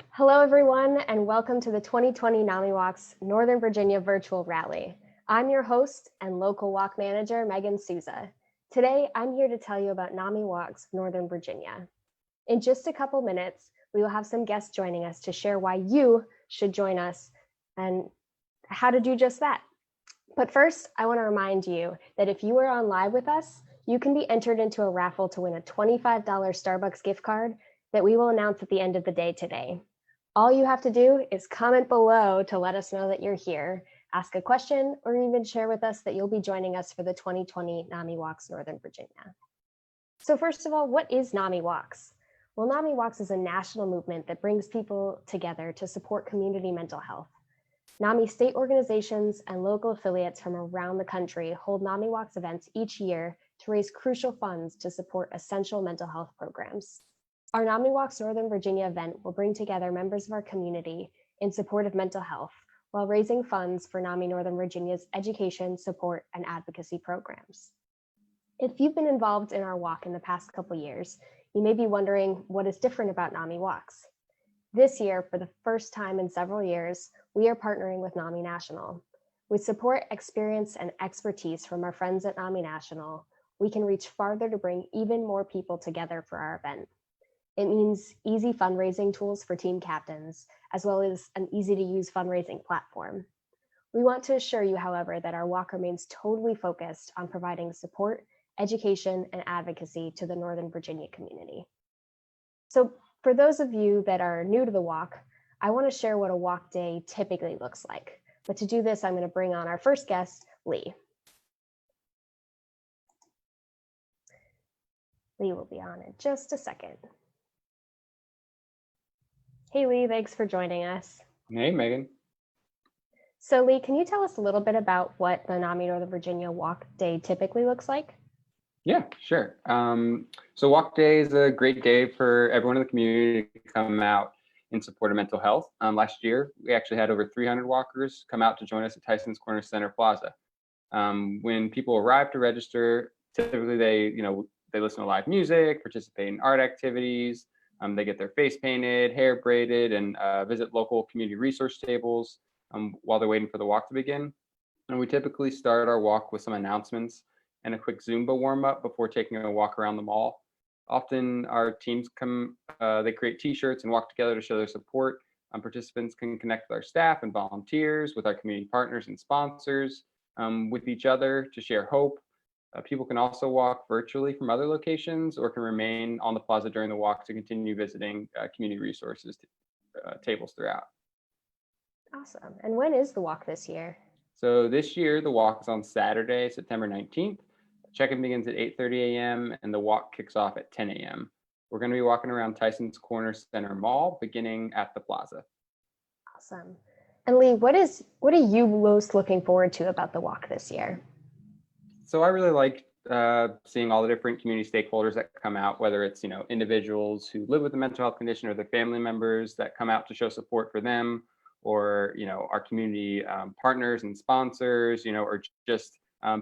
Hello, everyone, and welcome to the 2020 NAMIWalks Northern Virginia Virtual Rally. I'm your host and local walk manager, Megan Souza. Today, I'm here to tell you about NAMIWalks Northern Virginia. In just a couple minutes, we will have some guests joining us to share why you should join us and how to do just that. But first, I want to remind you that if you are on live with us, you can be entered into a raffle to win a $25 Starbucks gift card that we will announce at the end of the day today. All you have to do is comment below to let us know that you're here, ask a question, or even share with us that you'll be joining us for the 2020 NAMIWalks Northern Virginia. So first of all, what is NAMIWalks? Well, NAMIWalks is a national movement that brings people together to support community mental health. NAMI state organizations and local affiliates from around the country hold NAMIWalks events each year to raise crucial funds to support essential mental health programs. Our NAMIWalks Northern Virginia event will bring together members of our community in support of mental health while raising funds for NAMI Northern Virginia's education, support, and advocacy programs. If you've been involved in our walk in the past couple years, you may be wondering what is different about NAMIWalks. This year, for the first time in several years, we are partnering with NAMI National. With support, experience, and expertise from our friends at NAMI National, we can reach farther to bring even more people together for our event. It means easy fundraising tools for team captains, as well as an easy-to-use fundraising platform. We want to assure you, however, that our walk remains totally focused on providing support, education, and advocacy to the Northern Virginia community. So for those of you that are new to the walk, I want to share what a walk day typically looks like. But to do this, I'm going to bring on our first guest, Lee. Lee will be on in just a second. Hey, Lee, thanks for joining us. Hey, Megan. So, Lee, can you tell us a little bit about what the NAMI Northern Virginia Walk Day typically looks like? Yeah, sure. So Walk Day is a great day for everyone in the community to come out in support of mental health. Last year, we actually had over 300 walkers come out to join us at Tysons Corner Center Plaza. When people arrive to register, typically they listen to live music, participate in art activities. They get their face painted, hair braided, and visit local community resource tables while they're waiting for the walk to begin. And we typically start our walk with some announcements and a quick Zumba warm-up before taking a walk around the mall. Often our teams they create t-shirts and walk together to show their support. Participants can connect with our staff and volunteers, with our community partners and sponsors, with each other to share hope. People can also walk virtually from other locations or can remain on the plaza during the walk to continue visiting community resources tables throughout. Awesome. And when is the walk this year? So this year, the walk is on Saturday, September 19th. Check-in begins at 8:30 a.m. and the walk kicks off at 10 a.m. We're going to be walking around Tysons Corner Center Mall, beginning at the plaza. Awesome. And Lee, what are you most looking forward to about the walk this year? So I really like seeing all the different community stakeholders that come out, whether it's individuals who live with a mental health condition or their family members that come out to show support for them, or our community partners and sponsors, or just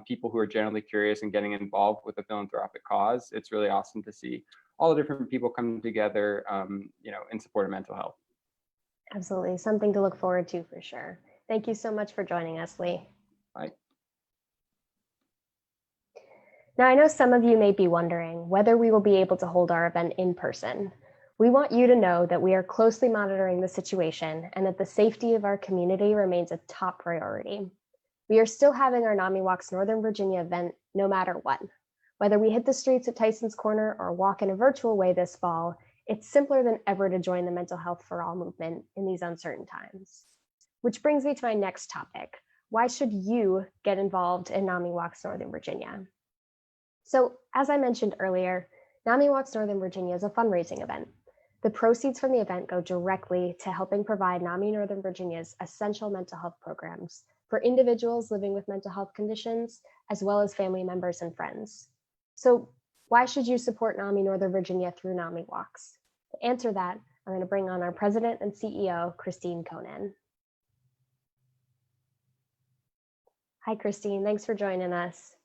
people who are generally curious and getting involved with a philanthropic cause. It's really awesome to see all the different people come together, in support of mental health. Absolutely, something to look forward to for sure. Thank you so much for joining us, Lee. Bye. Now, I know some of you may be wondering whether we will be able to hold our event in person. We want you to know that we are closely monitoring the situation and that the safety of our community remains a top priority. We are still having our NAMIWalks Northern Virginia event no matter what. Whether we hit the streets at Tysons Corner or walk in a virtual way this fall, it's simpler than ever to join the Mental Health for All movement in these uncertain times. Which brings me to my next topic. Why should you get involved in NAMIWalks Northern Virginia? So, as I mentioned earlier, NAMIWalks Northern Virginia is a fundraising event. The proceeds from the event go directly to helping provide NAMI Northern Virginia's essential mental health programs for individuals living with mental health conditions, as well as family members and friends. So why should you support NAMI Northern Virginia through NAMIWalks? To answer that, I'm going to bring on our president and CEO, Christine Conan. Hi, Christine. Thanks for joining us.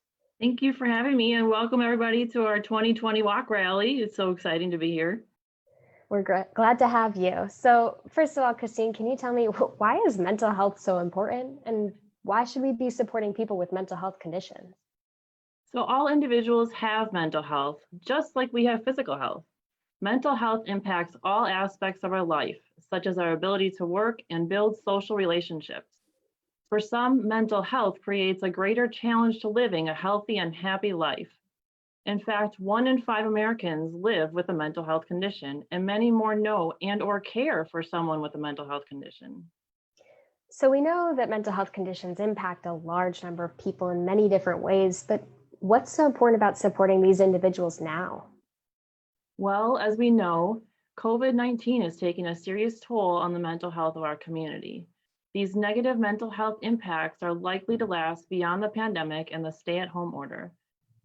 Thank you for having me, and welcome everybody to our 2020 walk rally. It's so exciting to be here. We're glad to have you. So first of all, Christine, can you tell me why is mental health so important and why should we be supporting people with mental health conditions? So all individuals have mental health, just like we have physical health. Mental health impacts all aspects of our life, such as our ability to work and build social relationships. For some, mental health creates a greater challenge to living a healthy and happy life. In fact, 1 in 5 Americans live with a mental health condition, and many more know and or care for someone with a mental health condition. So we know that mental health conditions impact a large number of people in many different ways, but what's so important about supporting these individuals now? Well, as we know, COVID-19 is taking a serious toll on the mental health of our community. These negative mental health impacts are likely to last beyond the pandemic and the stay-at-home order.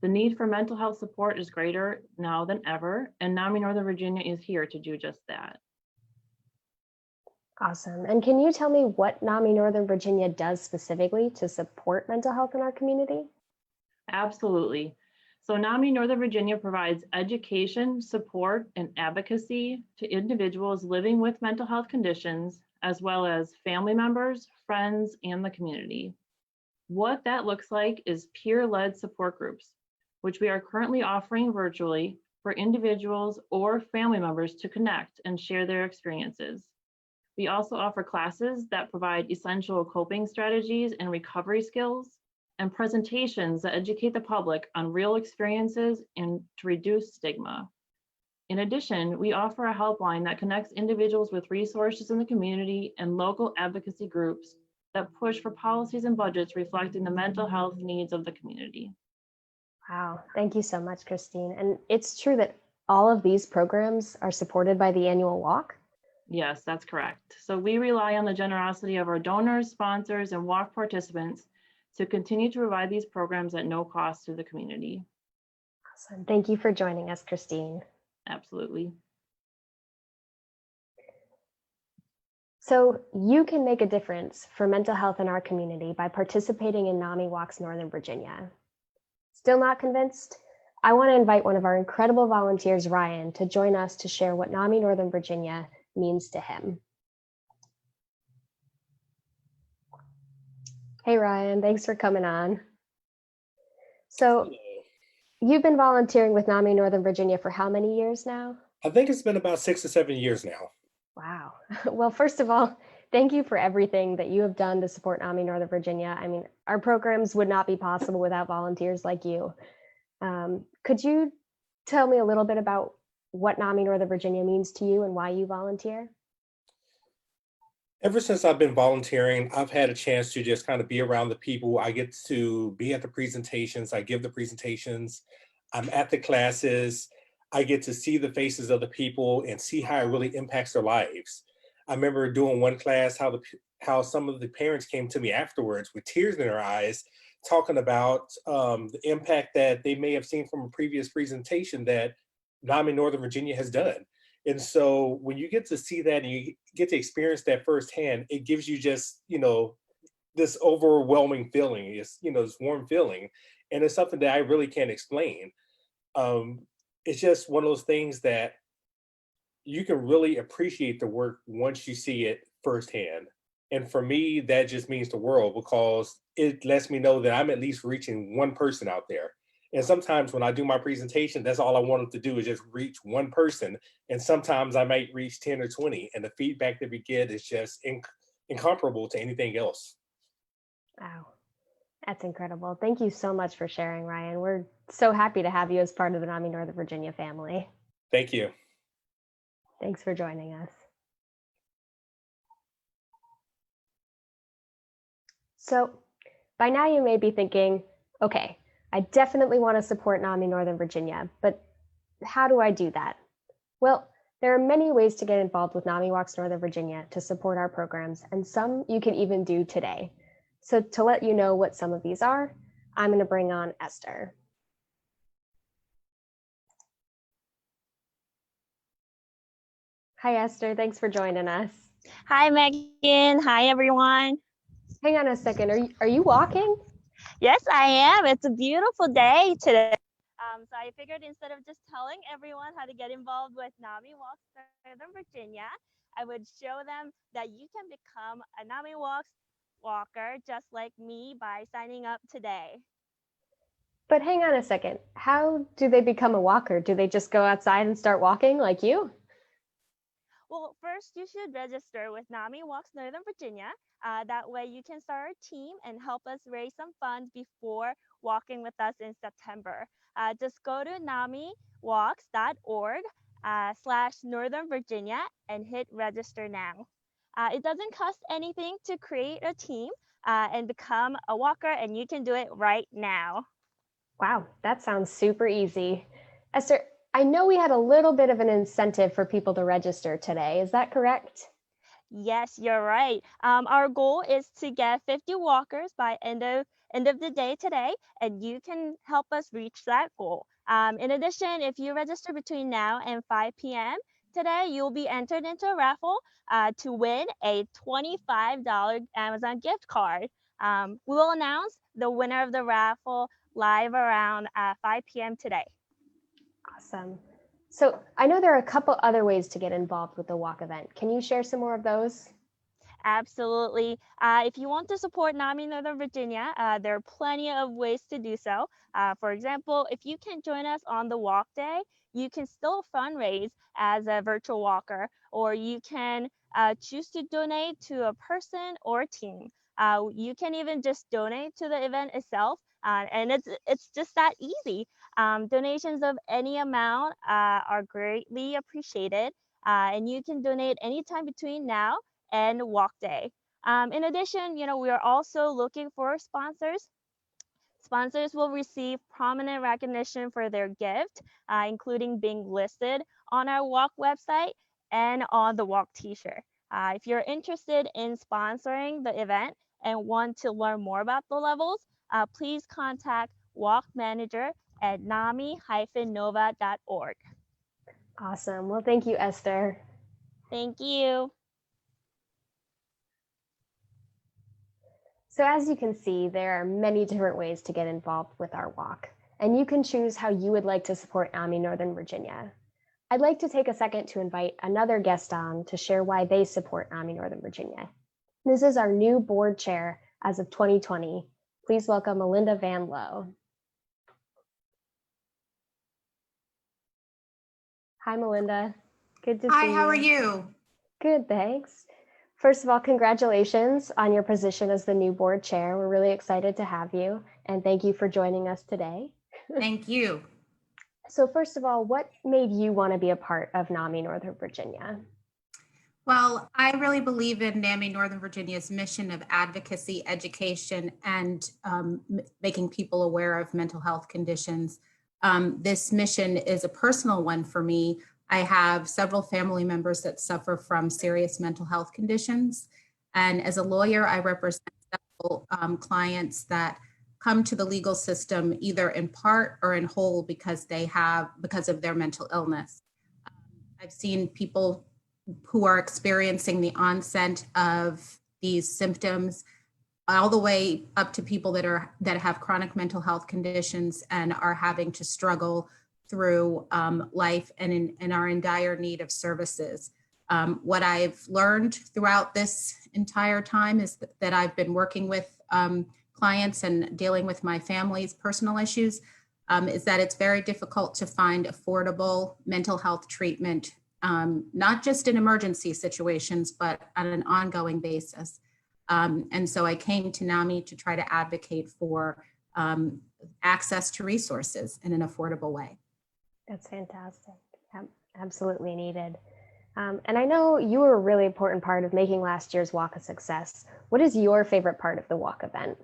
The need for mental health support is greater now than ever, and NAMI Northern Virginia is here to do just that. Awesome. And can you tell me what NAMI Northern Virginia does specifically to support mental health in our community? Absolutely. So NAMI Northern Virginia provides education, support, and advocacy to individuals living with mental health conditions, as well as family members, friends, and the community. What that looks like is peer-led support groups, which we are currently offering virtually for individuals or family members to connect and share their experiences. We also offer classes that provide essential coping strategies and recovery skills, and presentations that educate the public on real experiences and to reduce stigma. In addition, we offer a helpline that connects individuals with resources in the community and local advocacy groups that push for policies and budgets reflecting the mental health needs of the community. Wow, thank you so much, Christine. And it's true that all of these programs are supported by the annual walk? Yes, that's correct. So we rely on the generosity of our donors, sponsors, and walk participants to continue to provide these programs at no cost to the community. Awesome. Thank you for joining us, Christine. Absolutely. So you can make a difference for mental health in our community by participating in NAMIWalks Northern Virginia. Still not convinced? I want to invite one of our incredible volunteers, Ryan, to join us to share what NAMI Northern Virginia means to him. Hey, Ryan, thanks for coming on. So you've been volunteering with NAMI Northern Virginia for how many years now? I think it's been about 6 or 7 years now. Wow. Well, first of all, thank you for everything that you have done to support NAMI Northern Virginia. I mean, our programs would not be possible without volunteers like you. Could you tell me a little bit about what NAMI Northern Virginia means to you and why you volunteer? Ever since I've been volunteering, I've had a chance to just kind of be around the people. I get to be at the presentations. I give the presentations. I'm at the classes. I get to see the faces of the people and see how it really impacts their lives. I remember doing one class, how some of the parents came to me afterwards with tears in their eyes, talking about the impact that they may have seen from a previous presentation that NAMI Northern Virginia has done. And so when you get to see that and you get to experience that firsthand, it gives you just, this overwhelming feeling, it's, this warm feeling. And it's something that I really can't explain. It's just one of those things that you can really appreciate the work once you see it firsthand. And for me, that just means the world because it lets me know that I'm at least reaching one person out there. And sometimes when I do my presentation, that's all I wanted to do is just reach one person. And sometimes I might reach 10 or 20. And the feedback that we get is just incomparable to anything else. Wow, that's incredible. Thank you so much for sharing, Ryan. We're so happy to have you as part of the NAMI Northern Virginia family. Thank you. Thanks for joining us. So by now you may be thinking, okay, I definitely want to support NAMI Northern Virginia, but how do I do that? Well, there are many ways to get involved with NAMIWalks Northern Virginia to support our programs, and some you can even do today. So to let you know what some of these are, I'm going to bring on Esther. Hi, Esther. Thanks for joining us. Hi, Megan. Hi, everyone. Hang on a second. Are you walking? Yes, I am. It's a beautiful day today. So I figured instead of just telling everyone how to get involved with NAMIWalks Northern Virginia, I would show them that you can become a NAMIWalks walker just like me by signing up today. But hang on a second. How do they become a walker? Do they just go outside and start walking like you? Well, first you should register with NAMIWalks Northern Virginia. That way you can start a team and help us raise some funds before walking with us in September. Just go to namiwalks.org/Northern Virginia and hit register now. It doesn't cost anything to create a team and become a walker, and you can do it right now. Wow, that sounds super easy. Esther, I know we had a little bit of an incentive for people to register today. Is that correct? Yes, you're right. Our goal is to get 50 walkers by end of the day today, and you can help us reach that goal. In addition, if you register between now and 5 p.m. today, you'll be entered into a raffle to win a $25 Amazon gift card. We will announce the winner of the raffle live around 5 p.m. today. Awesome. So I know there are a couple other ways to get involved with the walk event. Can you share some more of those? Absolutely. If you want to support NAMI Northern Virginia, there are plenty of ways to do so. For example, if you can join us on the walk day, you can still fundraise as a virtual walker, or you can choose to donate to a person or a team. You can even just donate to the event itself, and it's just that easy. Donations of any amount are greatly appreciated, and you can donate anytime between now and walk day. In addition, we are also looking for sponsors. Sponsors will receive prominent recognition for their gift, including being listed on our walk website and on the walk t-shirt. If you're interested in sponsoring the event and want to learn more about the levels, please contact walk manager at nami-nova.org. Awesome. Well, thank you, Esther. Thank you. So as you can see, there are many different ways to get involved with our walk, and you can choose how you would like to support NAMI Northern Virginia. I'd like to take a second to invite another guest on to share why they support NAMI Northern Virginia. This is our new board chair as of 2020. Please welcome Melinda Van Lowe. Hi, Melinda. Good to see you. Hi, how are you? Good, thanks. First of all, congratulations on your position as the new board chair. We're really excited to have you, and thank you for joining us today. Thank you. So first of all, what made you want to be a part of NAMI Northern Virginia? Well, I really believe in NAMI Northern Virginia's mission of advocacy, education, and making people aware of mental health conditions. This mission is a personal one for me. I have several family members that suffer from serious mental health conditions. And as a lawyer, I represent several clients that come to the legal system either in part or in whole because of their mental illness. I've seen people who are experiencing the onset of these symptoms all the way up to people that have chronic mental health conditions and are having to struggle through life and are in dire need of services. What I've learned throughout this entire time is that I've been working with clients and dealing with my family's personal issues is that it's very difficult to find affordable mental health treatment, not just in emergency situations, but on an ongoing basis. And so I came to NAMI to try to advocate for access to resources in an affordable way. That's fantastic. Absolutely needed. And I know you were a really important part of making last year's walk a success. What is your favorite part of the walk event?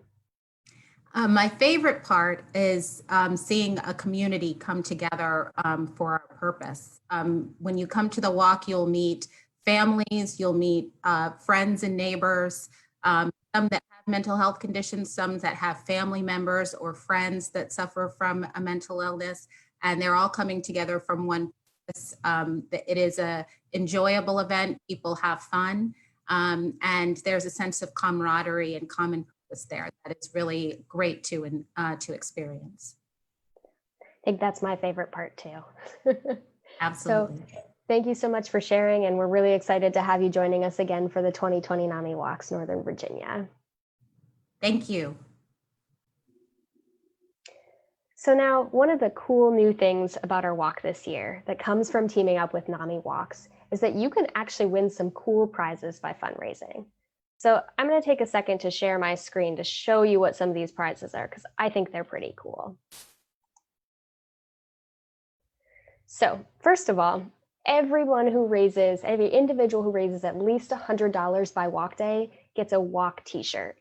My favorite part is seeing a community come together for our purpose. When you come to the walk, you'll meet families, you'll meet friends and neighbors, some that have mental health conditions, some that have family members or friends that suffer from a mental illness, and they're all coming together from one purpose. It is an enjoyable event, people have fun, and there's a sense of camaraderie and common purpose there that it's really great to experience. think that's my favorite part too. Absolutely. So thank you so much for sharing, and we're really excited to have you joining us again for the 2020 NAMI Walks Northern Virginia. Thank you. So now, one of the cool new things about our walk this year that comes from teaming up with NAMIWalks is that you can actually win some cool prizes by fundraising. So I'm going to take a second to share my screen to show you what some of these prizes are, because I think they're pretty cool. So first of all, every individual who raises at least $100 by walk day gets a walk t-shirt.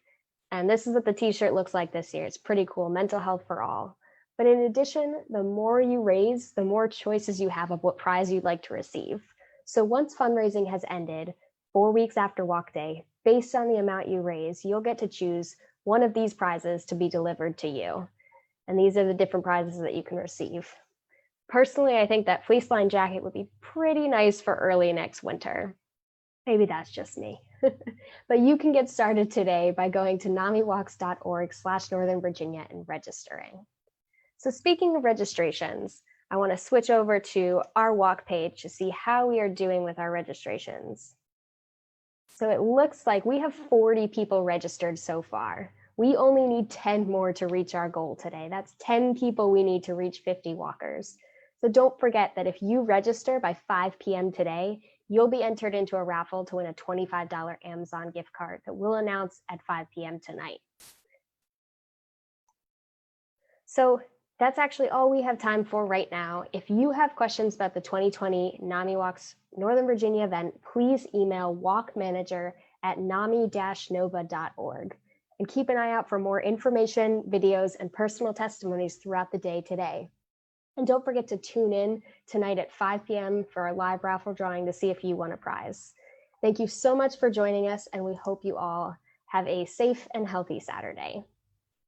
And this is what the t-shirt looks like this year. It's pretty cool, mental health for all. But in addition, the more you raise, the more choices you have of what prize you'd like to receive. So once fundraising has ended, 4 weeks after walk day, based on the amount you raise, you'll get to choose one of these prizes to be delivered to you. And these are the different prizes that you can receive. Personally, I think that fleece lined jacket would be pretty nice for early next winter. Maybe that's just me. But you can get started today by going to namiwalks.org/Northern Virginia and registering. So speaking of registrations, I want to switch over to our walk page to see how we are doing with our registrations. So it looks like we have 40 people registered so far. We only need 10 more to reach our goal today. That's 10 people we need to reach 50 walkers. So don't forget that if you register by 5 p.m. today, you'll be entered into a raffle to win a $25 Amazon gift card that we'll announce at 5 p.m. tonight. So that's actually all we have time for right now. If you have questions about the 2020 NAMI Walks Northern Virginia event, please email walkmanager@nami-nova.org. And keep an eye out for more information, videos, and personal testimonies throughout the day today. And don't forget to tune in tonight at 5 p.m. for our live raffle drawing to see if you won a prize. Thank you so much for joining us, and we hope you all have a safe and healthy Saturday.